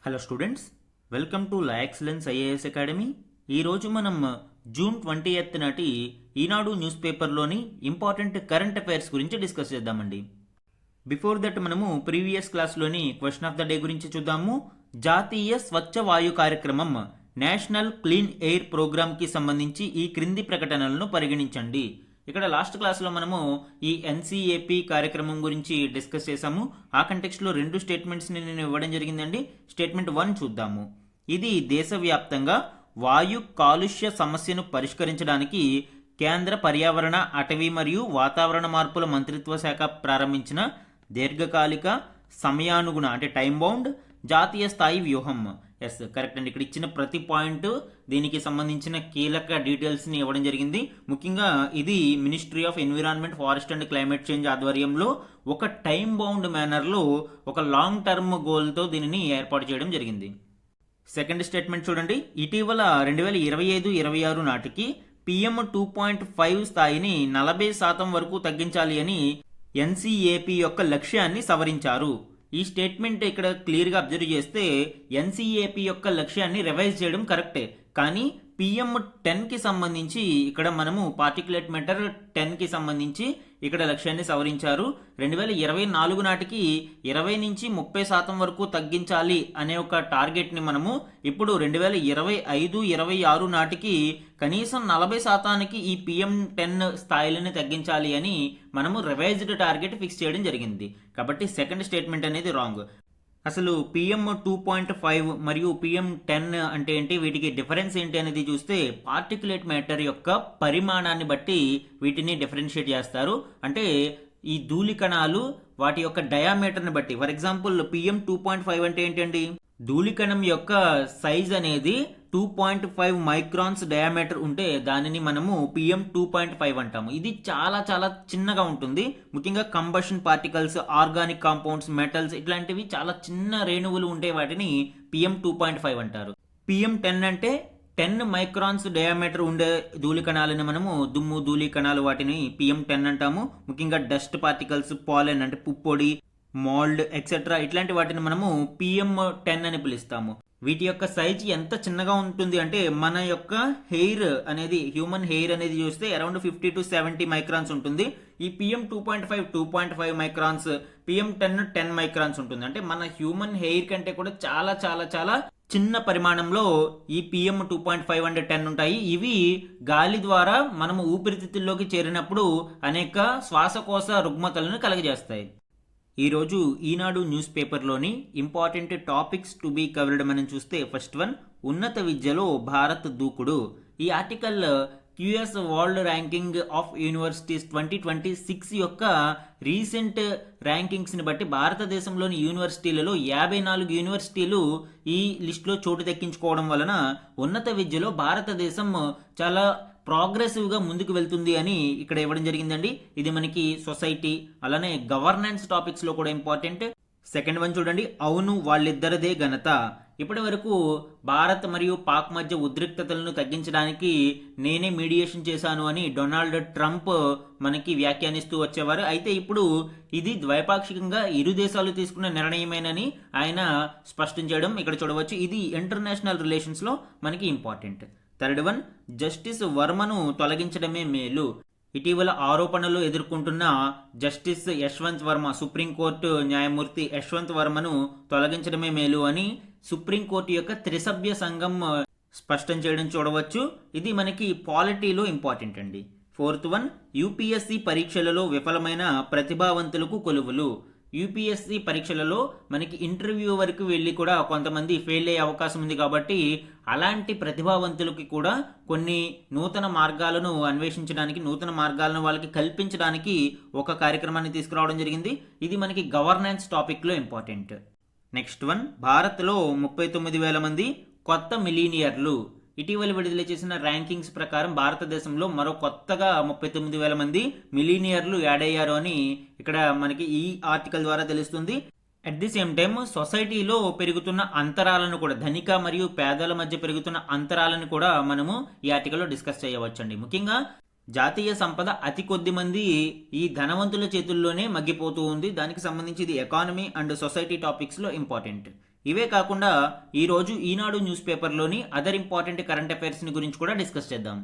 Hello students, welcome to la excellence IAS academy. ఈరోజు మనం June 20th నాటి Eenadu news పేపర్లోని ఇంపార్టెంట్ కరెంట్ అఫైర్స్ గురించి డిస్కస్ చేద్దామండి. బిఫోర్ దట్ మనము ప్రీవియస్ క్లాస్లోని క్వశ్చన్ ఆఫ్ ద డే గురించి చూద్దాము. జాతీయ స్వచ్ఛ వాయు కార్యక్రమం నేషనల్ క్లీన్ ఎయిర్ ప్రోగ్రామ్కి సంబంధించి ఈ క్రింది ప్రకటనలను పరిగణించండి. ఇక్కడ లాస్ట్ క్లాస్లో మనము ఈ ఎన్సీఏపీ కార్యక్రమం గురించి డిస్కస్ చేశాము. ఆ కంటెక్స్ట్లో రెండు స్టేట్మెంట్స్ని నేను ఇవ్వడం జరిగిందండి. స్టేట్మెంట్ 1 చూద్దాము. ఇది దేశవ్యాప్తంగా వాయు కాలుష్య సమస్యను పరిష్కరించడానికి కేంద్ర పర్యావరణ, అటవీ మరియు వాతావరణ మార్పుల మంత్రిత్వ శాఖ ప్రారంభించిన దీర్ఘకాలిక సమయానుగుణ అంటే టైం బౌండ్ జాతీయ స్థాయి వ్యూహం. ఎస్, కరెక్ట్ అండి. ఇక్కడ ఇచ్చిన ప్రతి పాయింట్ దీనికి సంబంధించిన కీలక డీటెయిల్స్ని ఇవ్వడం జరిగింది. ముఖ్యంగా ఇది ministry of environment, forest and climate change ఆధ్వర్యంలో ఒక టైం బౌండ్ మేనర్లో ఒక లాంగ్ టర్మ్ గోల్తో దీనిని ఏర్పాటు చేయడం జరిగింది. సెకండ్ స్టేట్మెంట్ చూడండి. ఇటీవల 2025-26 నాటికి PM 2.5 స్థాయిని 40% వరకు తగ్గించాలి అని ఎన్సీఏపీ యొక్క లక్ష్యాన్ని సవరించారు. ఈ స్టేట్మెంట్ ఇక్కడ క్లియర్గా అబ్జర్వ్ చేస్తే ఎన్సీఏపీ యొక్క లక్ష్యాన్ని రివైజ్ చేయడం కరెక్టే, కానీ PM 10కి సంబంధించి ఇక్కడ మనము పార్టికులేట్ మ్యాటర్ 10కి సంబంధించి ఇక్కడ లక్ష్యాన్ని సవరించారు. 2024 నాటికి 20-30% వరకు తగ్గించాలి అనే ఒక టార్గెట్ని మనము ఇప్పుడు 2025-26 నాటికి కనీసం 40%కి ఈ PM 10 స్థాయిలని తగ్గించాలి అని మనము రివైజ్డ్ టార్గెట్ ఫిక్స్ చేయడం జరిగింది. కాబట్టి సెకండ్ స్టేట్మెంట్ అనేది రాంగ్. అసలు PM 2.5 మరియు PM 10 అంటే ఏంటి, వీటికి డిఫరెన్స్ ఏంటి అనేది చూస్తే పార్టికులేట్ మ్యాటర్ యొక్క పరిమాణాన్ని బట్టి వీటిని డిఫరెన్షియేట్ చేస్తారు. అంటే ఈ ధూళి కణాలు వాటి యొక్క డయామీటర్ని బట్టి. ఫర్ ఎగ్జాంపుల్ PM 2.5 అంటే ఏంటండి, ధూళికణం యొక్క సైజ్ అనేది 2.5 మైక్రాన్స్ డయామీటర్ ఉంటే దానిని మనము PM 2.5 అంటాము. ఇది చాలా చాలా చిన్నగా ఉంటుంది. ముఖ్యంగా combustion particles, organic compounds, metals ఇట్లాంటివి చాలా చిన్న రేణువులు ఉంటే వాటిని PM 2.5 అంటారు. PM 10 అంటే 10 మైక్రాన్స్ డయామీటర్ ఉండే ధూళి కణాలని మనము దుమ్ము, ధూళి కణాలు వాటిని PM 10 అంటాము. ముఖ్యంగా డస్ట్ పార్టికల్స్, పాలెన్ అంటే పుప్పొడి, మోల్డ్ ఎక్సెట్రా ఇట్లాంటి వాటిని మనము PM 10 అని పిలుస్తాము. వీటి యొక్క సైజ్ ఎంత చిన్నగా ఉంటుంది అంటే మన యొక్క హెయిర్ అనేది, హ్యూమన్ హెయిర్ అనేది చూస్తే అరౌండ్ 50 to 70 మైక్రాన్స్ ఉంటుంది. ఈ PM 2.5 మైక్రాన్స్, PM 10 మైక్రాన్స్ ఉంటుంది. అంటే మన హ్యూమన్ హెయిర్ కంటే కూడా చాలా చాలా చాలా చిన్న పరిమాణంలో ఈ PM 2.5 and 10 ఉంటాయి. ఇవి గాలి ద్వారా మనము ఊపిరితిత్తుల్లోకి చేరినప్పుడు అనేక శ్వాసకోశ రుగ్మతలను కలుగజేస్తాయి. ఈరోజు ఈనాడు న్యూస్ పేపర్లోని important topics to be covered మనం చూస్తే ఫస్ట్ వన్, ఉన్నత విద్యలో భారత్ దూకుడు. ఈ article QS world ranking of universities 2026 యొక్క రీసెంట్ ర్యాంకింగ్స్ని బట్టి భారతదేశంలోని యూనివర్సిటీలలో 54 యూనివర్సిటీలు ఈ లిస్టులో చోటు దక్కించుకోవడం వలన ఉన్నత విద్యలో భారతదేశం చాలా ప్రోగ్రెసివ్గా ముందుకు వెళ్తుంది అని ఇక్కడ ఇవ్వడం జరిగిందండి. ఇది మనకి సొసైటీ అలానే గవర్నెన్స్ టాపిక్స్లో కూడా ఇంపార్టెంట్. సెకండ్ వన్ చూడండి, అవును వాళ్ళిద్దరిదే ఘనత. ఇప్పటి వరకు భారత్ మరియు పాక్ మధ్య ఉద్రిక్తతలను తగ్గించడానికి నేనే మీడియేషన్ చేశాను అని డొనాల్డ్ ట్రంప్ మనకి వ్యాఖ్యానిస్తూ వచ్చేవారు. అయితే ఇప్పుడు ఇది ద్వైపాక్షికంగా ఇరు దేశాలు తీసుకున్న నిర్ణయమేనని ఆయన స్పష్టం చేయడం ఇక్కడ చూడవచ్చు. ఇది ఇంటర్నేషనల్ రిలేషన్స్లో మనకి ఇంపార్టెంట్. థర్డ్ వన్, జస్టిస్ వర్మను తొలగించడమే మేలు. ఇటీవల ఆరోపణలు ఎదుర్కొంటున్న జస్టిస్ యశ్వంత్ వర్మ, సుప్రీంకోర్టు న్యాయమూర్తి యశ్వంత్ వర్మను తొలగించడమే మేలు అని సుప్రీంకోర్టు యొక్క త్రిసభ్య సంఘం స్పష్టం చేయడం చూడవచ్చు. ఇది మనకి పాలిటీలో ఇంపార్టెంట్ అండి. ఫోర్త్ వన్, UPSC పరీక్షలలో విఫలమైన ప్రతిభావంతులకు కొలువులు. UPSC పరీక్షలలో మనకి ఇంటర్వ్యూ వరకు వెళ్ళి కూడా కొంతమంది ఫెయిల్ అయ్యే అవకాశం ఉంది. కాబట్టి అలాంటి ప్రతిభావంతులకి కూడా కొన్ని నూతన మార్గాలను అన్వేషించడానికి, నూతన మార్గాలను వాళ్ళకి కల్పించడానికి ఒక కార్యక్రమాన్ని తీసుకురావడం జరిగింది. ఇది మనకి గవర్నెన్స్ టాపిక్లో ఇంపార్టెంట్. నెక్స్ట్ వన్, భారత్లో 39,000 మంది కొత్త మిలీనియర్లు. ఇటీవల విడుదల చేసిన ర్యాంకింగ్స్ ప్రకారం భారతదేశంలో మరో కొత్తగా 39,000 మంది మిలీనియర్లు యాడ్ అయ్యారు అని ఇక్కడ మనకి ఈ ఆర్టికల్ ద్వారా తెలుస్తుంది. అట్ ది సేమ్ టైం సొసైటీలో పెరుగుతున్న అంతరాలను కూడా, ధనిక మరియు పేదల మధ్య పెరుగుతున్న అంతరాలను కూడా మనము ఈ ఆర్టికల్లో డిస్కస్ చేయవచ్చండి. ముఖ్యంగా జాతీయ సంపద అతి కొద్ది మంది ఈ ధనవంతుల చేతుల్లోనే మగ్గిపోతూ ఉంది. దానికి సంబంధించి ఇది ఎకానమీ అండ్ సొసైటీ టాపిక్స్లో ఇంపార్టెంట్. ఇవే కాకుండా ఈరోజు Eenadu news పేపర్లోని other important current అఫైర్స్ని గురించి కూడా డిస్కస్ చేద్దాం.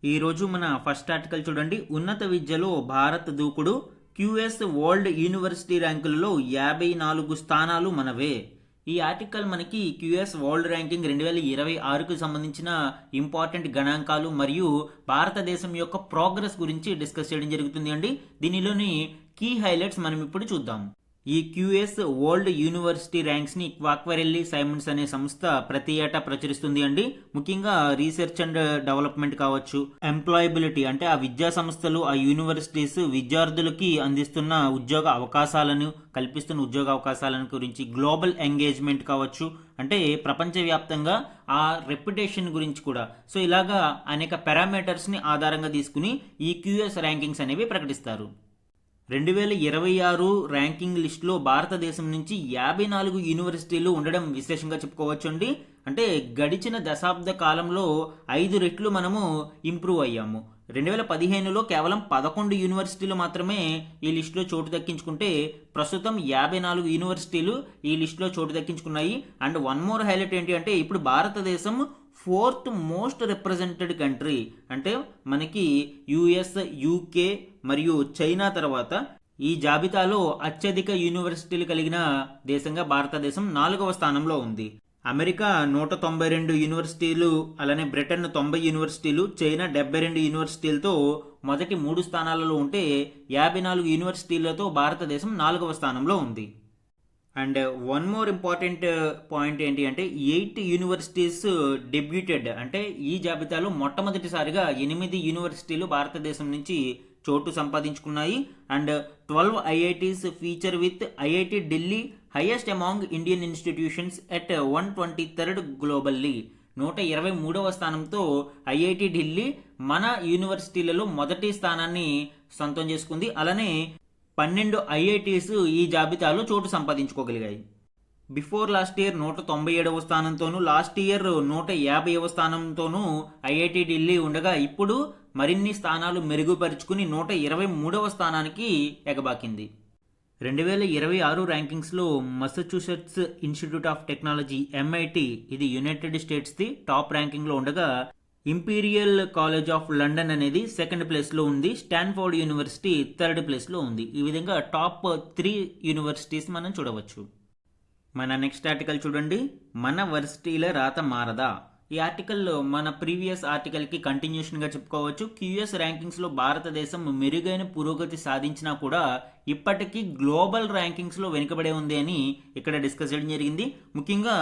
ఈరోజు మన ఫస్ట్ ఆర్టికల్ చూడండి. ఉన్నత విద్యలో భారత్ దూకుడు, క్యూఎస్ వరల్డ్ యూనివర్సిటీ ర్యాంకులలో 54 స్థానాలు మనవే. ఈ ఆర్టికల్ మనకి క్యూఎస్ వరల్డ్ ర్యాంకింగ్ 2026కు సంబంధించిన ఇంపార్టెంట్ గణాంకాలు మరియు భారతదేశం యొక్క ప్రోగ్రెస్ గురించి డిస్కస్ చేయడం జరుగుతుంది అండి. దీనిలోని కీ హైలైట్స్ మనం ఇప్పుడు చూద్దాం. ఈ క్యూఎస్ వరల్డ్ యూనివర్సిటీ ర్యాంక్స్ని క్వాక్వరెల్లి సైమన్స్ అనే సంస్థ ప్రతి ఏటా ప్రచురిస్తుంది అండి. ముఖ్యంగా రీసెర్చ్ అండ్ డెవలప్మెంట్ కావచ్చు, ఎంప్లాయబిలిటీ అంటే ఆ విద్యా సంస్థలు, ఆ యూనివర్సిటీస్ విద్యార్థులకి అందిస్తున్న ఉద్యోగ అవకాశాలను, కల్పిస్తున్న ఉద్యోగ అవకాశాలను గురించి, గ్లోబల్ ఎంగేజ్మెంట్ కావచ్చు, అంటే ప్రపంచవ్యాప్తంగా ఆ రెప్యుటేషన్ గురించి కూడా. సో ఇలాగా అనేక పారామీటర్స్ని ఆధారంగా తీసుకుని ఈ క్యూఎస్ ర్యాంకింగ్స్ అనేవి ప్రకటిస్తారు. 2026 ర్యాంకింగ్ లిస్టులో భారతదేశం నుంచి 54 యూనివర్సిటీలు ఉండడం విశేషంగా చెప్పుకోవచ్చు అండి. అంటే గడిచిన దశాబ్ద కాలంలో 5 రెట్లు మనము ఇంప్రూవ్ అయ్యాము. 2015లో కేవలం 11 యూనివర్సిటీలు మాత్రమే ఈ లిస్టులో చోటు దక్కించుకుంటే ప్రస్తుతం 54 యూనివర్సిటీలు ఈ లిస్టులో చోటు దక్కించుకున్నాయి. అండ్ వన్ మోర్ హైలైట్ ఏంటి అంటే ఇప్పుడు భారతదేశం 4th మోస్ట్ రిప్రజెంటెడ్ కంట్రీ. అంటే మనకి యుఎస్, యూకే మరియు చైనా తర్వాత ఈ జాబితాలో అత్యధిక యూనివర్సిటీలు కలిగిన దేశంగా భారతదేశం 4వ స్థానంలో ఉంది. అమెరికా 192 యూనివర్సిటీలు, అలానే బ్రిటన్ 90 యూనివర్సిటీలు, చైనా 72 యూనివర్సిటీలతో మొదటి 3 స్థానాలలో ఉంటే 54 యూనివర్సిటీలతో భారతదేశం 4వ స్థానంలో ఉంది. And one more important point ఏంటి అంటే 8 యూనివర్సిటీస్ డెబ్యూటెడ్, అంటే ఈ జాబితాలో మొట్టమొదటిసారిగా 8 యూనివర్సిటీలు భారతదేశం నుంచి చోటు సంపాదించుకున్నాయి. And 12 IITs feature with IIT Delhi highest among Indian institutions at 123rd globally. 123వ స్థానంతో ఐఐటి ఢిల్లీ మన యూనివర్సిటీలలో మొదటి స్థానాన్ని సొంతం చేసుకుంది. అలానే 12 ఐఐటీస్ ఈ జాబితాలో చోటు సంపాదించుకోగలిగాయి. బిఫోర్ లాస్ట్ ఇయర్ 197వ స్థానంతోనూ, లాస్ట్ ఇయర్ 150వ స్థానంతోనూ ఐఐటి ఢిల్లీ ఉండగా ఇప్పుడు మరిన్ని స్థానాలు మెరుగుపరుచుకుని 123వ స్థానానికి ఎగబాకింది. 2026 ర్యాంకింగ్స్లో Massachusetts Institute of Technology MIT ఇది యునైటెడ్ స్టేట్స్ది టాప్ ర్యాంకింగ్లో ఉండగా ఇంపీరియల్ కాలేజ్ ఆఫ్ లండన్ అనేది 2nd ప్లేస్లో ఉంది. స్టాన్ఫోర్డ్ యూనివర్సిటీ 3rd ప్లేస్లో ఉంది. ఈ విధంగా టాప్ 3 యూనివర్సిటీస్ మనం చూడవచ్చు. మన నెక్స్ట్ ఆర్టికల్ చూడండి. మన వర్సిటీల రాత మారదా. ఈ ఆర్టికల్ మన ప్రీవియస్ ఆర్టికల్కి కంటిన్యూషన్గా చెప్పుకోవచ్చు. క్యూఎస్ ర్యాంకింగ్స్లో భారతదేశం మెరుగైన పురోగతి సాధించినా కూడా ఇప్పటికీ గ్లోబల్ ర్యాంకింగ్స్లో వెనుకబడే ఉంది అని ఇక్కడ డిస్కస్ చేయడం జరిగింది. ముఖ్యంగా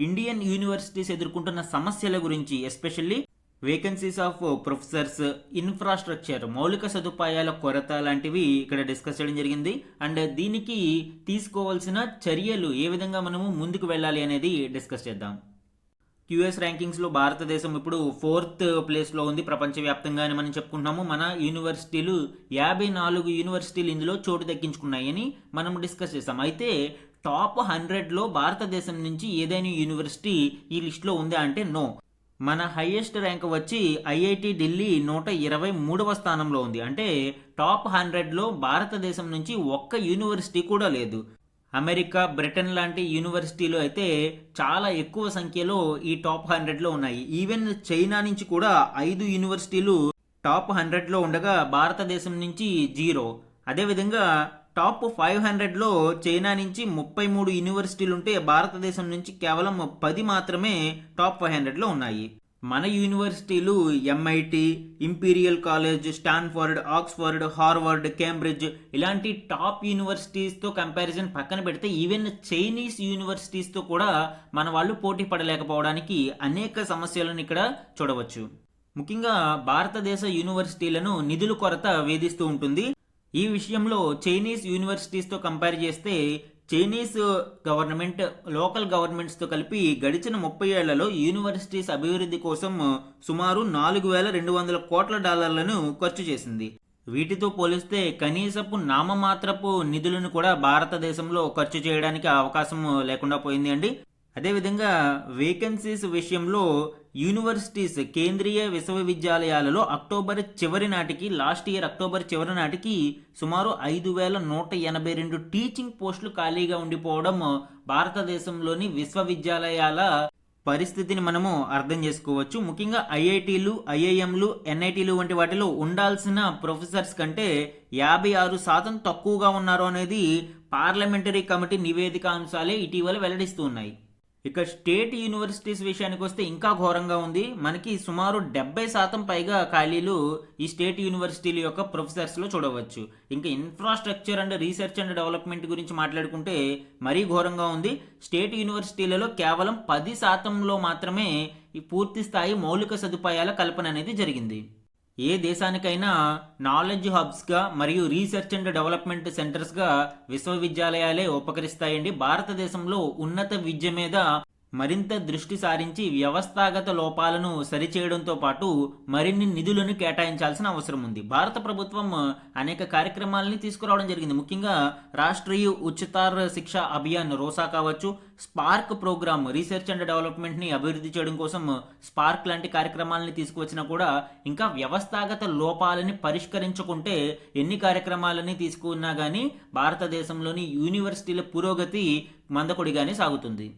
ఇండియన్ యూనివర్సిటీస్ ఎదుర్కొంటున్న సమస్యల గురించి, especially vacancies of professors, infrastructure, మౌలిక సదుపాయాల కొరత లాంటివి ఇక్కడ డిస్కస్ చేయడం జరిగింది. అండ్ దీనికి తీసుకోవాల్సిన చర్యలు, ఏ విధంగా మనము ముందుకు వెళ్ళాలి అనేది డిస్కస్ చేద్దాం. క్యూఎస్ ర్యాంకింగ్స్లో భారతదేశం ఇప్పుడు 4th ప్లేస్లో ఉంది ప్రపంచవ్యాప్తంగా అని మనం చెప్పుకుంటున్నాము. మన యూనివర్సిటీలు 54 యూనివర్సిటీలు ఇందులో చోటు దక్కించుకున్నాయని మనం డిస్కస్ చేస్తాం. అయితే టాప్ 100లో భారతదేశం నుంచి ఏదైనా యూనివర్సిటీ ఈ లిస్టులో ఉందా అంటే నో. మన హైయెస్ట్ ర్యాంక్ వచ్చి ఐఐటి ఢిల్లీ 123వ స్థానంలో ఉంది. అంటే టాప్ 100లో భారతదేశం నుంచి ఒక్క యూనివర్సిటీ కూడా లేదు. అమెరికా, బ్రిటన్ లాంటి యూనివర్సిటీలు అయితే చాలా ఎక్కువ సంఖ్యలో ఈ టాప్ 100లో ఉన్నాయి. ఈవెన్ చైనా నుంచి కూడా 5 యూనివర్సిటీలు టాప్ 100లో ఉండగా భారతదేశం నుంచి 0. అదేవిధంగా టాప్ 500లో చైనా నుంచి 33 యూనివర్సిటీలు ఉంటే భారతదేశం నుంచి కేవలం 10 మాత్రమే టాప్ 500లో ఉన్నాయి. మన యూనివర్సిటీలు MIT, imperial college, Stanford, Oxford, Harvard, Cambridge ఇలాంటి టాప్ యూనివర్సిటీస్తో కంపారిజన్ పక్కన పెడితే ఈవెన్ చైనీస్ యూనివర్సిటీస్తో కూడా మన వాళ్ళు పోటీ పడలేకపోవడానికి అనేక సమస్యలను ఇక్కడ చూడవచ్చు. ముఖ్యంగా భారతదేశ యూనివర్సిటీలను నిధుల కొరత వేధిస్తూ ఉంటుంది. ఈ విషయంలో చైనీస్ యూనివర్సిటీస్తో కంపేర్ చేస్తే చైనీస్ గవర్నమెంట్ లోకల్ గవర్నమెంట్స్తో కలిపి గడిచిన 30 ఏళ్లలో యూనివర్సిటీస్ అభివృద్ధి కోసం సుమారు $4,200 కోట్ల ఖర్చు చేసింది. వీటితో పోలిస్తే కనీసపు నామమాత్రపు నిధులను కూడా భారతదేశంలో ఖర్చు చేయడానికి అవకాశం లేకుండా పోయింది అండి. అదేవిధంగా వేకెన్సీస్ విషయంలో యూనివర్సిటీస్ కేంద్రీయ విశ్వవిద్యాలయాలలో లాస్ట్ ఇయర్ అక్టోబర్ చివరి నాటికి సుమారు 5,182 టీచింగ్ పోస్టులు ఖాళీగా ఉండిపోవడం భారతదేశంలోని విశ్వవిద్యాలయాల పరిస్థితిని మనము అర్థం చేసుకోవచ్చు. ముఖ్యంగా ఐఐటీలు, ఐఐఎంలు, ఎన్ఐటీలు వంటి వాటిలో ఉండాల్సిన ప్రొఫెసర్స్ కంటే 56% తక్కువగా ఉన్నారు అనేది పార్లమెంటరీ కమిటీ నివేదికాంశాలే ఇటీవల వెల్లడిస్తూ ఉన్నాయి. ఇక స్టేట్ యూనివర్సిటీస్ విషయానికి వస్తే ఇంకా ఘోరంగా ఉంది. మనకి సుమారు 70% పైగా ఖాళీలు ఈ స్టేట్ యూనివర్సిటీల యొక్క ప్రొఫెసర్స్లో చూడవచ్చు. ఇంకా infrastructure and research and development గురించి మాట్లాడుకుంటే మరీ ఘోరంగా ఉంది. స్టేట్ యూనివర్సిటీలలో కేవలం 10%లో మాత్రమే ఈ పూర్తి స్థాయి మౌలిక సదుపాయాల కల్పన అనేది జరిగింది. ఏ దేశానికైనా నాలెడ్జ్ హబ్స్గా మరియు రీసెర్చ్ అండ్ డెవలప్మెంట్ సెంటర్స్గా విశ్వవిద్యాలయాలే ఉపకరిస్తాయండి. భారతదేశంలో ఉన్నత విద్య మీద మరింత దృష్టి సారించి వ్యవస్థాగత లోపాలను సరిచేయడంతో పాటు మరిన్ని నిధులను కేటాయించాల్సిన అవసరం ఉంది. భారత ప్రభుత్వం అనేక కార్యక్రమాలని తీసుకురావడం జరిగింది. ముఖ్యంగా రాష్ట్రీయ ఉच्चतर శిక్షా అభియాన్ రోసా కావచ్చు, స్పార్క్ ప్రోగ్రామ్ రీసెర్చ్ అండ్ డెవలప్మెంట్ని అభివృద్ధి చేయడం కోసం స్పార్క్ లాంటి కార్యక్రమాలని తీసుకువచ్చినా కూడా ఇంకా వ్యవస్థాగత లోపాలని పరిష్కరించుకుంటే ఎన్ని కార్యక్రమాలని తీసుకున్నా కానీ భారతదేశంలోని యూనివర్సిటీల పురోగతి మందకొడిగానే సాగుతుంది.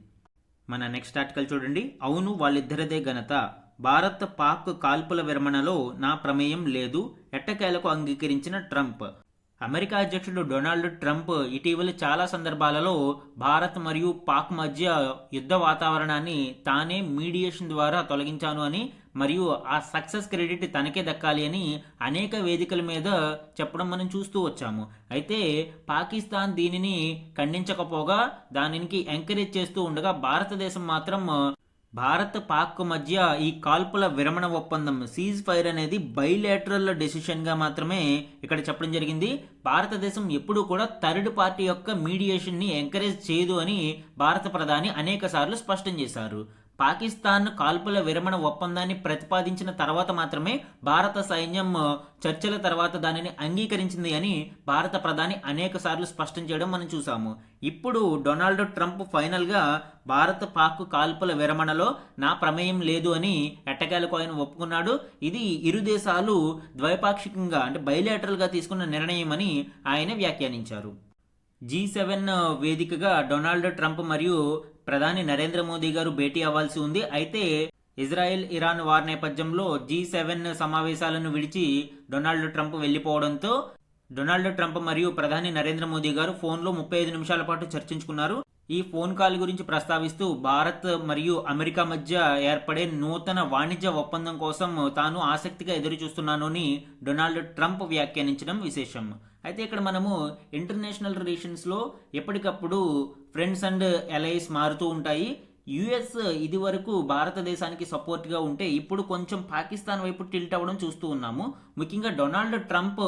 మన నెక్స్ట్ ఆర్టికల్ చూడండి. అవును వాళ్ళిద్దరిదే ఘనత, భారత్ పాక్ కాల్పుల విరమణలో నా ప్రమేయం లేదు, ఎట్టకేలకు అంగీకరించిన ట్రంప్. అమెరికా అధ్యక్షుడు డొనాల్డ్ ట్రంప్ ఇటీవల చాలా సందర్భాలలో భారత్ మరియు పాక్ మధ్య యుద్ధ వాతావరణాన్ని తానే మీడియేషన్ ద్వారా తొలగించాను అని మరియు ఆ సక్సెస్ క్రెడిట్ తనకే దక్కాలి అని అనేక వేదికల మీద చెప్పడం మనం చూస్తూ వచ్చాము. అయితే పాకిస్తాన్ దీనిని ఖండించకపోగా దానికి ఎంకరేజ్ చేస్తూ ఉండగా భారతదేశం మాత్రం భారత్ పాక్ మధ్య ఈ కాల్పుల విరమణ ఒప్పందం సీజ్ ఫైర్ అనేది బైలేటరల్ డెసిషన్ గా మాత్రమే ఇక్కడ చెప్పడం జరిగింది. భారతదేశం ఎప్పుడూ కూడా థర్డ్ పార్టీ యొక్క మీడియేషన్ ని ఎంకరేజ్ చేయదు అని భారత ప్రధాని అనేక సార్లు స్పష్టం చేశారు. పాకిస్తాన్ కాల్పుల విరమణ ఒప్పందాన్ని ప్రతిపాదించిన తర్వాత మాత్రమే భారత సైన్యం చర్చల తర్వాత దానిని అంగీకరించింది అని భారత ప్రధాని అనేక సార్లు స్పష్టం చేయడం మనం చూసాము. ఇప్పుడు డొనాల్డ్ ట్రంప్ ఫైనల్ గా భారత్ పాక్ కాల్పుల విరమణలో నా ప్రమేయం లేదు అని ఎట్టకేలకు ఆయన ఒప్పుకున్నాడు. ఇది ఇరు దేశాలు ద్వైపాక్షికంగా అంటే బైలేటరల్ గా తీసుకున్న నిర్ణయం అని ఆయన వ్యాఖ్యానించారు. G7 వేదికగా డొనాల్డ్ ట్రంప్ మరియు ప్రధాని నరేంద్ర మోదీ గారు భేటీ అవ్వాల్సి ఉంది. అయితే ఇజ్రాయెల్ ఇరాన్ వార్ నేపథ్యంలో G7 సమావేశాలను విడిచి డొనాల్డ్ ట్రంప్ వెళ్లిపోవడంతో డొనాల్డ్ ట్రంప్ మరియు ప్రధాని నరేంద్ర మోదీ గారు ఫోన్లో 35 నిమిషాల పాటు చర్చించుకున్నారు. ఈ ఫోన్ కాల్ గురించి ప్రస్తావిస్తూ భారత్ మరియు అమెరికా మధ్య ఏర్పడే నూతన వాణిజ్య ఒప్పందం కోసం తాను ఆసక్తిగా ఎదురు చూస్తున్నాను అని డొనాల్డ్ ట్రంప్ వ్యాఖ్యానించడం విశేషం. అయితే ఇక్కడ మనము ఇంటర్నేషనల్ రిలేషన్స్లో ఎప్పటికప్పుడు ఫ్రెండ్స్ అండ్ అలైస్ మారుతూ ఉంటాయి. యుఎస్ ఇది వరకు భారతదేశానికి సపోర్ట్గా ఉంటే ఇప్పుడు కొంచెం పాకిస్తాన్ వైపు టిల్ట్ అవ్వడం చూస్తూ ఉన్నాము. ముఖ్యంగా డొనాల్డ్ ట్రంప్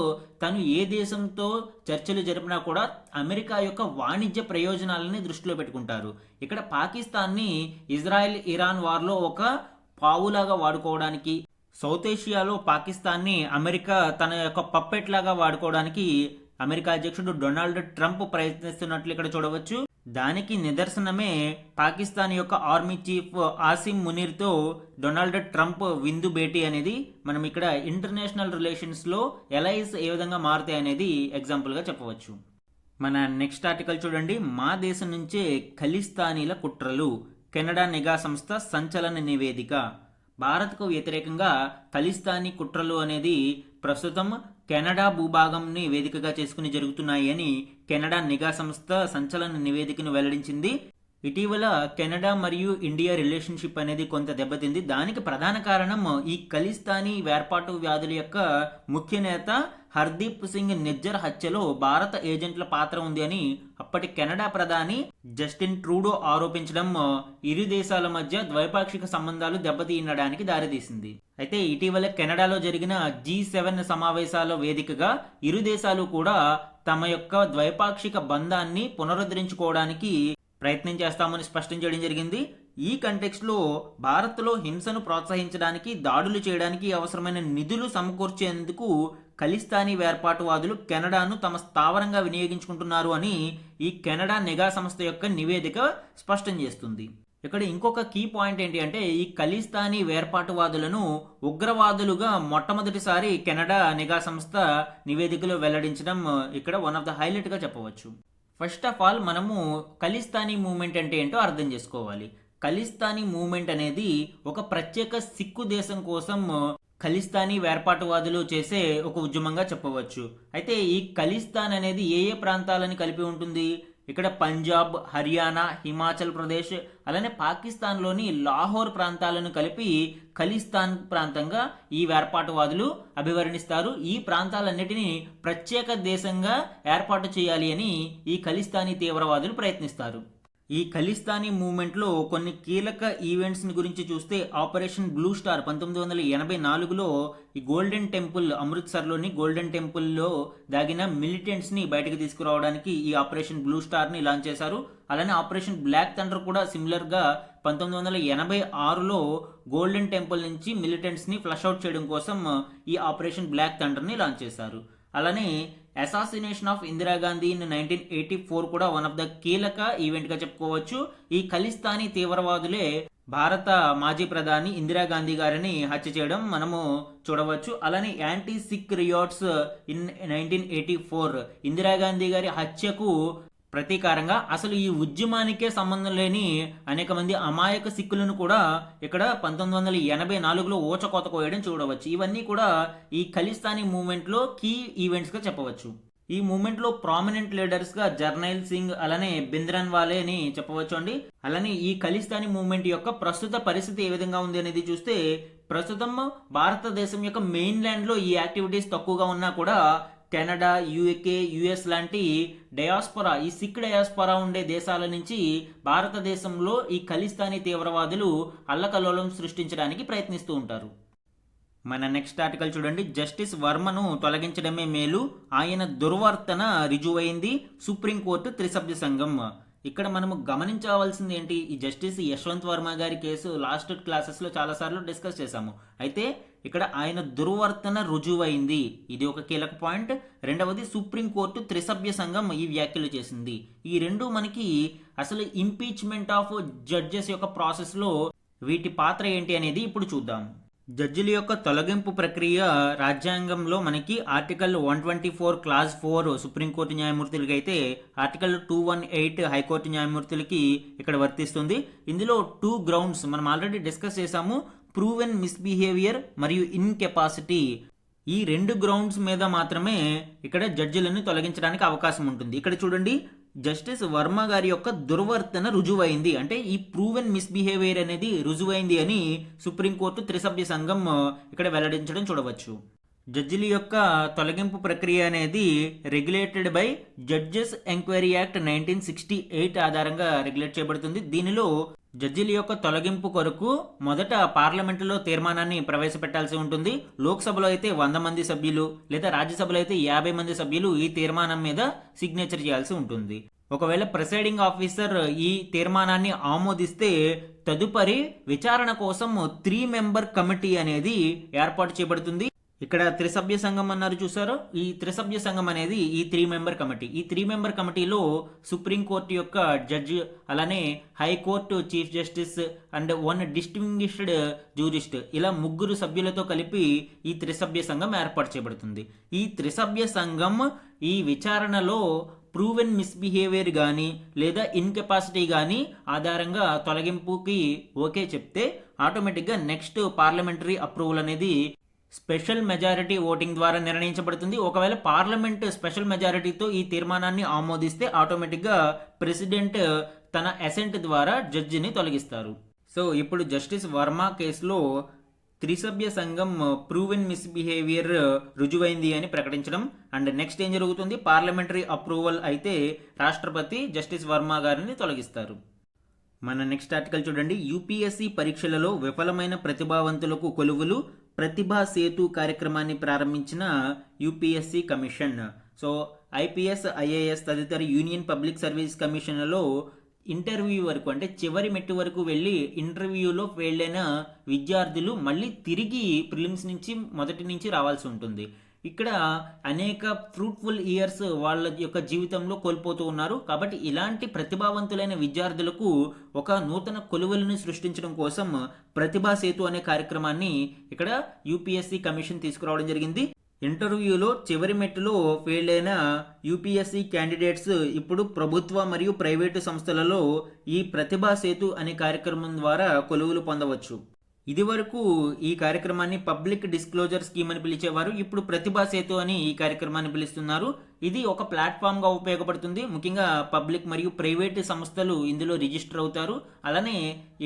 తను ఏ దేశంతో చర్చలు జరిపినా కూడా అమెరికా యొక్క వాణిజ్య ప్రయోజనాలని దృష్టిలో పెట్టుకుంటారు. ఇక్కడ పాకిస్తాన్ని ఇజ్రాయెల్ ఇరాన్ వార్లో ఒక పావులాగా వాడుకోవడానికి, సౌత్ ఏషియాలో పాకిస్తాన్ని అమెరికా తన యొక్క పప్పెట్ లాగా వాడుకోవడానికి అమెరికా అధ్యక్షుడు డొనాల్డ్ ట్రంప్ ప్రయత్నిస్తున్నట్లు ఇక్కడ చూడవచ్చు. దానికి నిదర్శనమే పాకిస్తాన్ యొక్క ఆర్మీ చీఫ్ ఆసిమ్ మునీర్తో డొనాల్డ్ ట్రంప్ విందు భేటీ అనేది. మనం ఇక్కడ ఇంటర్నేషనల్ రిలేషన్స్లో ఎలైస్ ఏ విధంగా మారుతాయి అనేది ఎగ్జాంపుల్గా చెప్పవచ్చు. మన నెక్స్ట్ ఆర్టికల్ చూడండి. మా దేశం నుంచే ఖలిస్తానీల కుట్రలు, కెనడా నిఘా సంస్థ సంచలన నివేదిక. భారత్కు వ్యతిరేకంగా ఖలిస్తానీ కుట్రలు అనేది ప్రస్తుతం కెనడా భూభాగంని వేదికగా చేసుకుని జరుగుతున్నాయి అని కెనడా నిఘా సంస్థ సంచలన నివేదికను వెల్లడించింది. ఇటీవల కెనడా మరియు ఇండియా రిలేషన్షిప్ అనేది కొంత దెబ్బతింది. దానికి ప్రధాన కారణం ఈ ఖలిస్తానీ వేర్పాటు వ్యాధుల యొక్క ముఖ్య నేత హర్దీప్ సింగ్ నిజ్జర్ హత్యలో భారత ఏజెంట్ల పాత్ర ఉంది అని అప్పటి కెనడా ప్రధాని జస్టిన్ ట్రూడో ఆరోపించడం ఇరు దేశాల మధ్య ద్వైపాక్షిక సంబంధాలు దెబ్బతీయడానికి దారితీసింది. అయితే ఇటీవల కెనడాలో జరిగిన G7 సమావేశాల వేదికగా ఇరు దేశాలు కూడా తమ యొక్క ద్వైపాక్షిక బంధాన్ని పునరుద్ధరించుకోవడానికి ప్రయత్నం చేస్తామని స్పష్టం చేయడం జరిగింది. ఈ కంటెక్స్ట్లో భారత్లో హింసను ప్రోత్సహించడానికి, దాడులు చేయడానికి అవసరమైన నిధులు సమకూర్చేందుకు ఖలిస్తానీ వేర్పాటువాదులు కెనడాను తమ స్థావరంగా వినియోగించుకుంటున్నారు అని ఈ కెనడా నిఘా సంస్థ యొక్క నివేదిక స్పష్టం చేస్తుంది. ఇక్కడ ఇంకొక కీ పాయింట్ ఏంటి అంటే ఈ ఖలిస్తానీ వేర్పాటువాదులను ఉగ్రవాదులుగా మొట్టమొదటిసారి కెనడా నిఘా సంస్థ నివేదికలో వెల్లడించడం ఇక్కడ వన్ ఆఫ్ ద హైలైట్ గా చెప్పవచ్చు. ఫస్ట్ ఆఫ్ ఆల్ మనము ఖలిస్తానీ మూవ్మెంట్ అంటే ఏంటో అర్థం చేసుకోవాలి. ఖలిస్తానీ మూవ్మెంట్ అనేది ఒక ప్రత్యేక సిక్కు దేశం కోసం ఖలిస్తానీ వేర్పాటువాదులు చేసే ఒక ఉద్యమంగా చెప్పవచ్చు. అయితే ఈ ఖలిస్తాన్ అనేది ఏ ఏ ప్రాంతాలను కలిపి ఉంటుంది? ఇక్కడ పంజాబ్, హర్యానా, హిమాచల్ ప్రదేశ్ అలానే పాకిస్తాన్లోని లాహోర్ ప్రాంతాలను కలిపి ఖలిస్తాన్ ప్రాంతంగా ఈ వేర్పాటువాదులు అభివర్ణిస్తారు. ఈ ప్రాంతాలన్నిటినీ ప్రత్యేక దేశంగా ఏర్పాటు చేయాలి అని ఈ ఖలిస్తానీ తీవ్రవాదులు ప్రయత్నిస్తారు. ఈ ఖలిస్తానీ మూవ్మెంట్లో కొన్ని కీలక ఈవెంట్స్ని గురించి చూస్తే ఆపరేషన్ బ్లూ స్టార్ 1984లో ఈ గోల్డెన్ టెంపుల్, అమృత్సర్లోని గోల్డెన్ టెంపుల్లో దాగిన మిలిటెంట్స్ని బయటకు తీసుకురావడానికి ఈ ఆపరేషన్ బ్లూ స్టార్ని లాంచ్ చేశారు. అలానే ఆపరేషన్ బ్లాక్ థండర్ కూడా సిమిలర్గా 1986లో గోల్డెన్ టెంపుల్ నుంచి మిలిటెంట్స్ని ఫ్లష్ అవుట్ చేయడం కోసం ఈ ఆపరేషన్ బ్లాక్ థండర్ని లాంచ్ చేశారు. అలానే అసాసినేషన్ ఆఫ్ ఇందిరాగాంధీ ఇన్ 1984 కూడా వన్ ఆఫ్ ద కీలక ఈవెంట్గా చెప్పుకోవచ్చు. ఈ ఖలిస్తానీ తీవ్రవాదులే భారత మాజీ ప్రధాని ఇందిరాగాంధీ గారిని హత్య చేయడం మనము చూడవచ్చు. అలానే anti sick riots in 1984 Indira Gandhi గారి హత్యకు ప్రతీకారంగా అసలు ఈ ఉద్యమానికే సంబంధం లేని అనేక మంది అమాయక సిక్కులను కూడా ఇక్కడ 1984లో ఊచకోత కోయడం చూడవచ్చు. ఇవన్నీ కూడా ఈ ఖలిస్తానీ మూవ్మెంట్లో కీ ఈవెంట్స్గా చెప్పవచ్చు. ఈ మూవ్మెంట్లో ప్రామినెంట్ లీడర్స్గా జర్నైల్ సింగ్ అలానే బింద్రన్ వాలే అని చెప్పవచ్చు అండి. అలానే ఈ ఖలిస్తానీ మూవ్మెంట్ యొక్క ప్రస్తుత పరిస్థితి ఏ విధంగా ఉంది అనేది చూస్తే ప్రస్తుతం భారతదేశం యొక్క మెయిన్ ల్యాండ్లో ఈ యాక్టివిటీస్ తక్కువగా ఉన్నా కూడా కెనడా, యూకే, యుఎస్ లాంటి డయాస్పొరా, ఈ సిక్ డయాస్పొరా ఉండే దేశాల నుంచి భారతదేశంలో ఈ ఖలిస్తానీ తీవ్రవాదులు అల్లకల్లోలం సృష్టించడానికి ప్రయత్నిస్తూ ఉంటారు. మన నెక్స్ట్ ఆర్టికల్ చూడండి. జస్టిస్ వర్మను తొలగించడమే మేలు, ఆయన దుర్వర్తన రుజువైంది, సుప్రీంకోర్టు త్రిసభ్య సంఘం. ఇక్కడ మనము గమనించవలసింది ఏంటి? ఈ జస్టిస్ యశ్వంత్ వర్మ గారి కేసు లాస్ట్ క్లాసెస్లో చాలాసార్లు డిస్కస్ చేశాము. అయితే ఇక్కడ ఆయన దుర్వర్తన రుజువైంది, ఇది ఒక కీలక పాయింట్. రెండవది సుప్రీంకోర్టు త్రిసభ్య సంఘం ఈ వ్యాఖ్యలు చేసింది. ఈ రెండు మనకి అసలు ఇంపీచ్మెంట్ ఆఫ్ జడ్జెస్ యొక్క ప్రాసెస్లో వీటి పాత్ర ఏంటి అనేది ఇప్పుడు చూద్దాం. జడ్జిల యొక్క తొలగింపు ప్రక్రియ రాజ్యాంగంలో మనకి ఆర్టికల్ 124 క్లాజ్ 4 సుప్రీంకోర్టు న్యాయమూర్తులకి అయితే ఆర్టికల్ 218 హైకోర్టు న్యాయమూర్తులకి ఇక్కడ వర్తిస్తుంది. ఇందులో 2 గ్రౌండ్స్ మనం ఆల్రెడీ డిస్కస్ చేసాము, ప్రూవెన్ మిస్బిహేవియర్ మరియు ఇన్కెపాసిటీ. ఈ 2 గ్రౌండ్స్ మీద మాత్రమే ఇక్కడ జడ్జిలను తొలగించడానికి అవకాశం ఉంటుంది. ఇక్కడ చూడండి, జస్టిస్ వర్మ గారి యొక్క దుర్వర్తన రుజువైంది అంటే ఈ ప్రూవెన్ మిస్బిహేవియర్ అనేది రుజువైంది అని సుప్రీంకోర్టు త్రిసభ్య సంఘం ఇక్కడ వెల్లడించడం చూడవచ్చు. జడ్జిల యొక్క తొలగింపు ప్రక్రియ అనేది regulated by judges enquiry act 1968 ఆధారంగా రెగ్యులేట్ చేయబడుతుంది. దీనిలో జడ్జిల యొక్క తొలగింపు కొరకు మొదట పార్లమెంటులో తీర్మానాన్ని ప్రవేశపెట్టాల్సి ఉంటుంది. లోక్సభలో అయితే 100 మంది సభ్యులు లేదా రాజ్యసభలో అయితే 50 మంది సభ్యులు ఈ తీర్మానం మీద సిగ్నేచర్ చేయాల్సి ఉంటుంది. ఒకవేళ ప్రిసైడింగ్ ఆఫీసర్ ఈ తీర్మానాన్ని ఆమోదిస్తే తదుపరి విచారణ కోసం 3 మెంబర్ కమిటీ అనేది ఏర్పాటు చేయబడుతుంది. ఇక్కడ త్రిసభ్య సంఘం అన్నారు చూసారో, ఈ త్రిసభ్య సంఘం అనేది ఈ 3 మెంబర్ కమిటీ. ఈ 3 మెంబర్ కమిటీలో సుప్రీంకోర్టు యొక్క జడ్జి అలానే high court chief justice and 1 distinguished jurist ఇలా 3 సభ్యులతో కలిపి ఈ త్రిసభ్య సంఘం ఏర్పాటు చేయబడుతుంది. ఈ త్రిసభ్య సంఘం ఈ విచారణలో ప్రూవెన్ మిస్బిహేవియర్ కానీ లేదా ఇన్కెపాసిటీ కానీ ఆధారంగా తొలగింపుకి ఓకే చెప్తే ఆటోమేటిక్గా నెక్స్ట్ పార్లమెంటరీ అప్రూవల్ అనేది స్పెషల్ మెజారిటీ ఓటింగ్ ద్వారా నిర్ణయించబడుతుంది. ఒకవేళ పార్లమెంట్ స్పెషల్ మెజారిటీతో ఈ తీర్మానాన్ని ఆమోదిస్తే ఆటోమేటిక్గా ప్రెసిడెంట్ తన అసెంట్ ద్వారా జడ్జిని తొలగిస్తారు. సో ఇప్పుడు జస్టిస్ వర్మ కేసులో త్రిసభ్య సంఘం ప్రూవెన్ మిస్బిహేవియర్ రుజువైంది అని ప్రకటించడం అండ్ నెక్స్ట్ ఏం జరుగుతుంది, పార్లమెంటరీ అప్రూవల్ అయితే రాష్ట్రపతి జస్టిస్ వర్మ గారిని తొలగిస్తారు. మన నెక్స్ట్ ఆర్టికల్ చూడండి. యూపీఎస్సీ పరీక్షలలో విఫలమైన ప్రతిభావంతులకు కొలువులు, ప్రతిభా సేతు కార్యక్రమాన్ని ప్రారంభించిన UPSC commission. So IPS, IAS తదితర యూనియన్ పబ్లిక్ సర్వీస్ కమిషన్లలో ఇంటర్వ్యూ వరకు అంటే చివరి మెట్టు వరకు వెళ్ళి ఇంటర్వ్యూలో ఫెయిల్ అయిన విద్యార్థులు మళ్ళీ తిరిగి ప్రిలిమ్స్ నుంచి మొదటి నుంచి రావాల్సి ఉంటుంది. ఇక్కడ అనేక ఫ్రూట్ఫుల్ ఇయర్స్ వాళ్ళ యొక్క జీవితంలో కోల్పోతూ ఉన్నారు. కాబట్టి ఇలాంటి ప్రతిభావంతులైన విద్యార్థులకు ఒక నూతన కొలువులను సృష్టించడం కోసం ప్రతిభా సేతు అనే కార్యక్రమాన్ని ఇక్కడ యూపీఎస్సీ కమిషన్ తీసుకురావడం జరిగింది. ఇంటర్వ్యూలో చివరి మెట్టులో ఫెయిల్ అయిన యూపీఎస్సీ క్యాండిడేట్స్ ఇప్పుడు ప్రభుత్వ మరియు ప్రైవేటు సంస్థలలో ఈ ప్రతిభా సేతు అనే కార్యక్రమం ద్వారా కొలువులు పొందవచ్చు. ఇది వరకు ఈ కార్యక్రమాన్ని పబ్లిక్ డిస్క్లోజర్ స్కీమ్ అని పిలిచేవారు. ఇప్పుడు ప్రతిభా సేతు అని ఈ కార్యక్రమాన్ని పిలుస్తున్నారు. ఇది ఒక ప్లాట్ఫామ్ గా ఉపయోగపడుతుంది. ముఖ్యంగా పబ్లిక్ మరియు ప్రైవేట్ సంస్థలు ఇందులో రిజిస్టర్ అవుతారు. అలానే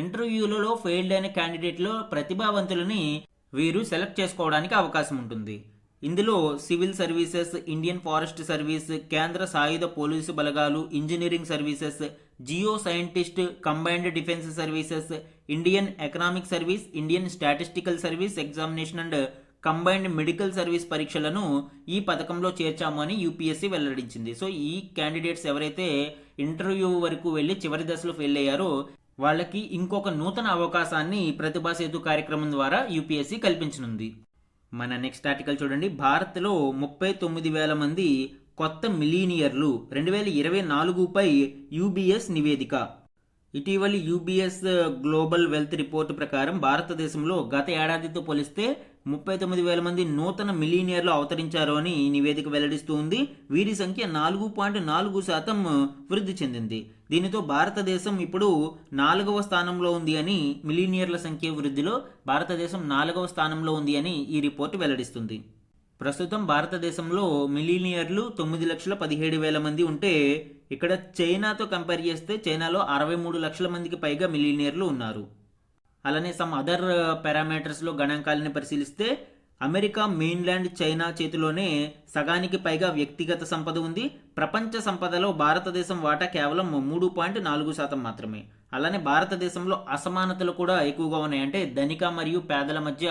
ఇంటర్వ్యూలలో ఫెయిల్డ్ అయిన క్యాండిడేట్లో ప్రతిభావంతులని వీరు సెలెక్ట్ చేసుకోవడానికి అవకాశం ఉంటుంది. ఇందులో civil services, Indian forest service, కేంద్ర సాయుధ పోలీసు బలగాలు, engineering services, Jio scientist, combined defence services, Indian economic service, Indian statistical service examination and combined medical service పరీక్షలను ఈ పథకంలో చేర్చామని యూపీఎస్సీ వెల్లడించింది. సో ఈ క్యాండిడేట్స్ ఎవరైతే ఇంటర్వ్యూ వరకు వెళ్ళి చివరి దశలో ఫెయిల్ అయ్యారో వాళ్ళకి ఇంకొక నూతన అవకాశాన్ని ప్రతిభా సేతు కార్యక్రమం ద్వారా యూపీఎస్సీ కల్పించనుంది. మన నెక్స్ట్ ఆర్టికల్ చూడండి. భారత్లో 39,000 మంది కొత్త మిలీనియర్లు 2024పై యూబీఎస్ నివేదిక. ఇటీవలి యూబీఎస్ గ్లోబల్ వెల్త్ రిపోర్ట్ ప్రకారం భారతదేశంలో గత ఏడాదితో పోలిస్తే 39,000 మంది నూతన మిలీనియర్లు అవతరించారు అని నివేదిక వెల్లడిస్తూ ఉంది. వీరి సంఖ్య 4.4% వృద్ధి చెందింది. దీనితో భారతదేశం ఇప్పుడు 4వ స్థానంలో ఉంది అని, మిలీనియర్ల సంఖ్య వృద్ధిలో భారతదేశం 4వ స్థానంలో ఉంది అని ఈ రిపోర్ట్ వెల్లడిస్తుంది. ప్రస్తుతం భారతదేశంలో మిలీనియర్లు 9,17,000 మంది ఉంటే ఇక్కడ చైనాతో కంపేర్ చేస్తే చైనాలో 63 లక్షల మందికి పైగా మిలీనియర్లు ఉన్నారు. అలానే సమ్ అదర్ పారామీటర్స్లో గణాంకాలని పరిశీలిస్తే అమెరికా, మెయిన్లాండ్, చైనా చేతిలోనే సగానికి పైగా వ్యక్తిగత సంపద ఉంది. ప్రపంచ సంపదలో భారతదేశం వాటా కేవలం 3.4% మాత్రమే. అలానే భారతదేశంలో అసమానతలు కూడా ఎక్కువగా ఉన్నాయి. అంటే ధనిక మరియు పేదల మధ్య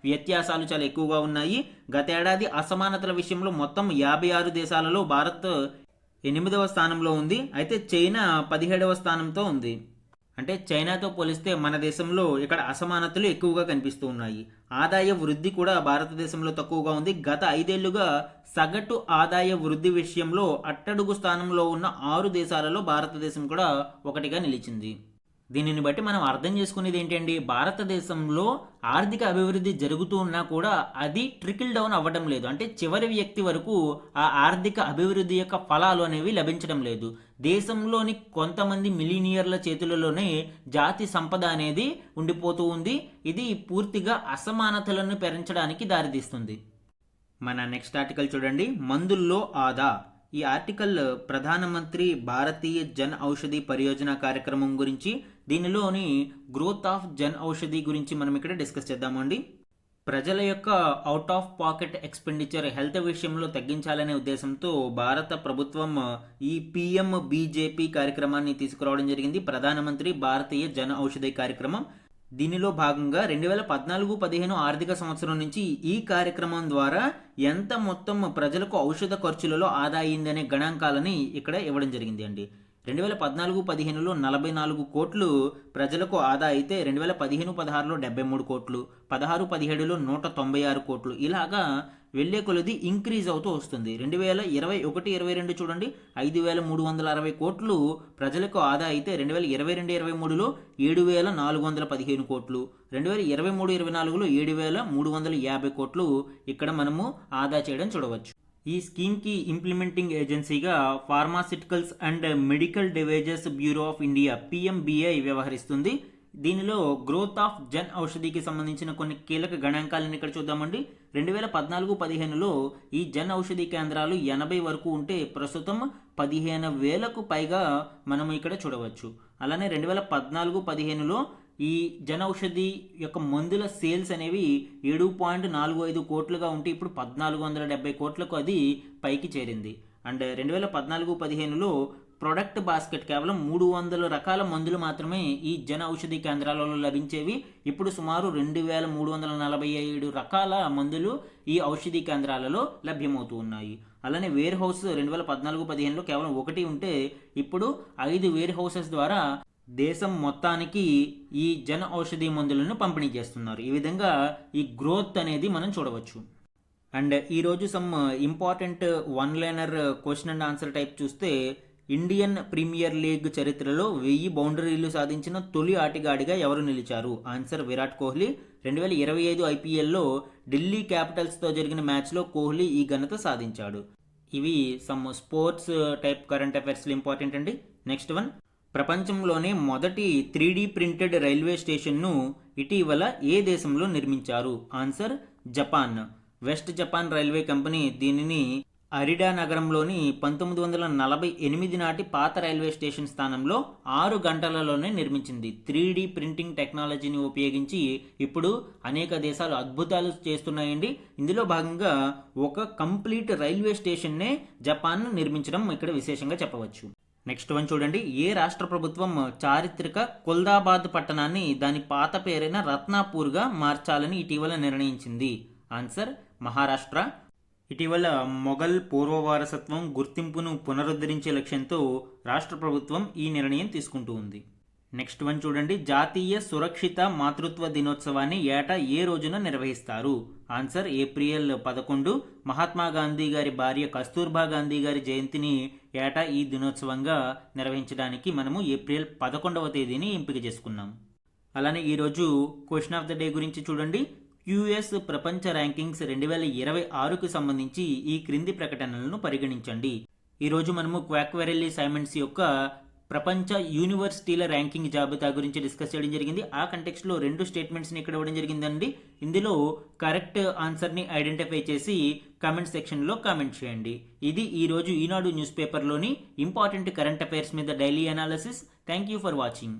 వ్యత్యాసాలు చాలా ఎక్కువగా ఉన్నాయి. గతేడాది అసమానతల విషయంలో మొత్తం 56 దేశాలలో భారత్ 8వ స్థానంలో ఉంది. అయితే చైనా 17వ స్థానంతో ఉంది. అంటే చైనాతో పోలిస్తే మన దేశంలో ఇక్కడ అసమానతలు ఎక్కువగా కనిపిస్తూ ఉన్నాయి. ఆదాయ వృద్ధి కూడా భారతదేశంలో తక్కువగా ఉంది. గత 5 ఏళ్లుగా సగటు ఆదాయ వృద్ధి విషయంలో అట్టడుగు స్థానంలో ఉన్న 6 దేశాలలో భారతదేశం కూడా ఒకటిగా నిలిచింది. దీనిని బట్టి మనం అర్థం చేసుకునేది ఏంటండి, భారతదేశంలో ఆర్థిక అభివృద్ధి జరుగుతూ ఉన్నా కూడా అది ట్రికిల్ డౌన్ అవ్వడం లేదు. అంటే చివరి వ్యక్తి వరకు ఆ ఆర్థిక అభివృద్ధి యొక్క ఫలాలు అనేవి లభించడం లేదు. దేశంలోని కొంతమంది మిలీనియర్ల చేతులలోనే జాతి సంపద అనేది ఉండిపోతూ ఉంది. ఇది పూర్తిగా అసమానతలను పెంచడానికి దారితీస్తుంది. మన నెక్స్ట్ ఆర్టికల్ చూడండి. మందుల్లో ఆదా. ఈ ఆర్టికల్ ప్రధానమంత్రి భారతీయ జన్ ఔషధి పరియోజన కార్యక్రమం గురించి, దీనిలోని గ్రోత్ ఆఫ్ జన్ ఔషధి గురించి మనం ఇక్కడ డిస్కస్ చేద్దామండి. ప్రజల యొక్క out of pocket expenditure health విషయంలో తగ్గించాలనే ఉద్దేశంతో భారత ప్రభుత్వం ఈ PMBJP కార్యక్రమాన్ని తీసుకురావడం జరిగింది. ప్రధానమంత్రి భారతీయ జన్ ఔషధి కార్యక్రమం. దీనిలో భాగంగా 2014-15 ఆర్థిక సంవత్సరం నుంచి ఈ కార్యక్రమం ద్వారా ఎంత మొత్తం ప్రజలకు ఔషధ ఖర్చులలో ఆదా అయిందనే గణాంకాలని ఇక్కడ ఇవ్వడం జరిగింది అండి. 2014-15లో 44 కోట్లు ప్రజలకు ఆదా అయితే 2015-16లో 73 కోట్లు, 16-17లో 196 కోట్లు, ఇలాగా వెళ్లే కొలది ఇంక్రీజ్ అవుతూ వస్తుంది. 2021-22 చూడండి 5,360 కోట్లు ప్రజలకు ఆదా అయితే 2022-23లో 7,415 కోట్లు, 2023-24లో 7,350 కోట్లు ఇక్కడ మనము ఆదా చేయడం చూడవచ్చు. ఈ స్కీమ్కి ఇంప్లిమెంటింగ్ ఏజెన్సీగా pharmaceuticals and medical devices bureau of India PMBI వ్యవహరిస్తుంది. దీనిలో గ్రోత్ ఆఫ్ జన్ ఔషధికి సంబంధించిన కొన్ని కీలక గణాంకాలను ఇక్కడ చూద్దామండి. 2014-15లో ఈ జన్ ఔషధి కేంద్రాలు 80 వరకు ఉంటే ప్రస్తుతం 15,000కు పైగా మనం ఇక్కడ చూడవచ్చు. అలానే 2014-15లో ఈ జన్ ఔషధి యొక్క మందుల సేల్స్ అనేవి 7.45 కోట్లుగా ఉంటే ఇప్పుడు 1,470 కోట్లకు అది పైకి చేరింది. అండ్ 2014-15లో ప్రొడక్ట్ బాస్కెట్ కేవలం 300 రకాల మందులు మాత్రమే ఈ జన ఔషధి కేంద్రాలలో లభించేవి. ఇప్పుడు సుమారు 2,347 రకాల మందులు ఈ ఔషధి కేంద్రాలలో లభ్యమవుతూ ఉన్నాయి. అలానే వేర్ హౌస్ 2014-15లో కేవలం 1 ఉంటే ఇప్పుడు 5 వేర్ హౌసెస్ ద్వారా దేశం మొత్తానికి ఈ జన ఔషధి మందులను పంపిణీ చేస్తున్నారు. ఈ విధంగా ఈ గ్రోత్ అనేది మనం చూడవచ్చు. అండ్ ఈరోజు some important one liner question and answer type చూస్తే ఇండియన్ ప్రీమియర్ లీగ్ చరిత్రలో 1000 బౌండరీలు సాధించిన తొలి ఆటగాడిగా ఎవరు నిలిచారు? ఆన్సర్ విరాట్ కోహ్లీ. 2025 ఐపీఎల్లో ఢిల్లీ క్యాపిటల్స్తో జరిగిన మ్యాచ్లో కోహ్లీ ఈ ఘనత సాధించాడు. ఇవి సమ్ స్పోర్ట్స్ టైప్ కరెంట్ అఫైర్స్లో ఇంపార్టెంట్ అండి. నెక్స్ట్ వన్, ప్రపంచంలోనే మొదటి 3D ప్రింటెడ్ రైల్వే స్టేషన్ను ఇటీవల ఏ దేశంలో నిర్మించారు? Answer Japan. West Japan railway company దీనిని అరిడా నగరంలోని 1948 నాటి పాత రైల్వే స్టేషన్ స్థానంలో 6 గంటలలోనే నిర్మించింది. 3D ప్రింటింగ్ టెక్నాలజీని ఉపయోగించి ఇప్పుడు అనేక దేశాలు అద్భుతాలు చేస్తున్నాయండి. ఇందులో భాగంగా ఒక కంప్లీట్ రైల్వే స్టేషన్నే జపాన్ నిర్మించడం ఇక్కడ విశేషంగా చెప్పవచ్చు. నెక్స్ట్ వన్ చూడండి, ఏ రాష్ట్ర ప్రభుత్వం చారిత్రక కుల్దాబాద్ పట్టణాన్ని దాని పాత పేరైన రత్నాపూర్గా మార్చాలని ఇటీవల నిర్ణయించింది? ఆన్సర్ మహారాష్ట్ర. ఇటీవల మొఘల్ పూర్వ వారసత్వం గుర్తింపును పునరుద్ధరించే లక్ష్యంతో రాష్ట్ర ప్రభుత్వం ఈ నిర్ణయం తీసుకుంటూ ఉంది. నెక్స్ట్ వన్ చూడండి, జాతీయ సురక్షిత మాతృత్వ దినోత్సవాన్ని ఏటా ఏ రోజున నిర్వహిస్తారు? Answer April 11. మహాత్మా గాంధీ గారి భార్య కస్తూర్బా గాంధీ గారి జయంతిని ఏటా ఈ దినోత్సవంగా నిర్వహించడానికి మనము ఏప్రిల్ 11వ తేదీని ఎంపిక చేసుకున్నాం. అలానే ఈరోజు క్వశ్చన్ ఆఫ్ ద డే గురించి చూడండి, యుఎస్ ప్రపంచ ర్యాంకింగ్స్ 2026కు సంబంధించి ఈ క్రింది ప్రకటనలను పరిగణించండి. ఈరోజు మనము క్వాక్వెరెల్లీ సైమండ్స్ యొక్క ప్రపంచ యూనివర్సిటీల ర్యాంకింగ్ జాబితా గురించి డిస్కస్ చేయడం జరిగింది. ఆ కంటెక్స్ట్లో 2 స్టేట్మెంట్స్ని ఇక్కడ ఇవ్వడం జరిగిందండి. ఇందులో కరెక్ట్ ఆన్సర్ని ఐడెంటిఫై చేసి కామెంట్ సెక్షన్లో కామెంట్ చేయండి. ఇది ఈరోజు ఈనాడు న్యూస్ పేపర్లోని ఇంపార్టెంట్ కరెంట్ అఫైర్స్ మీద daily analysis. Thank you for watching.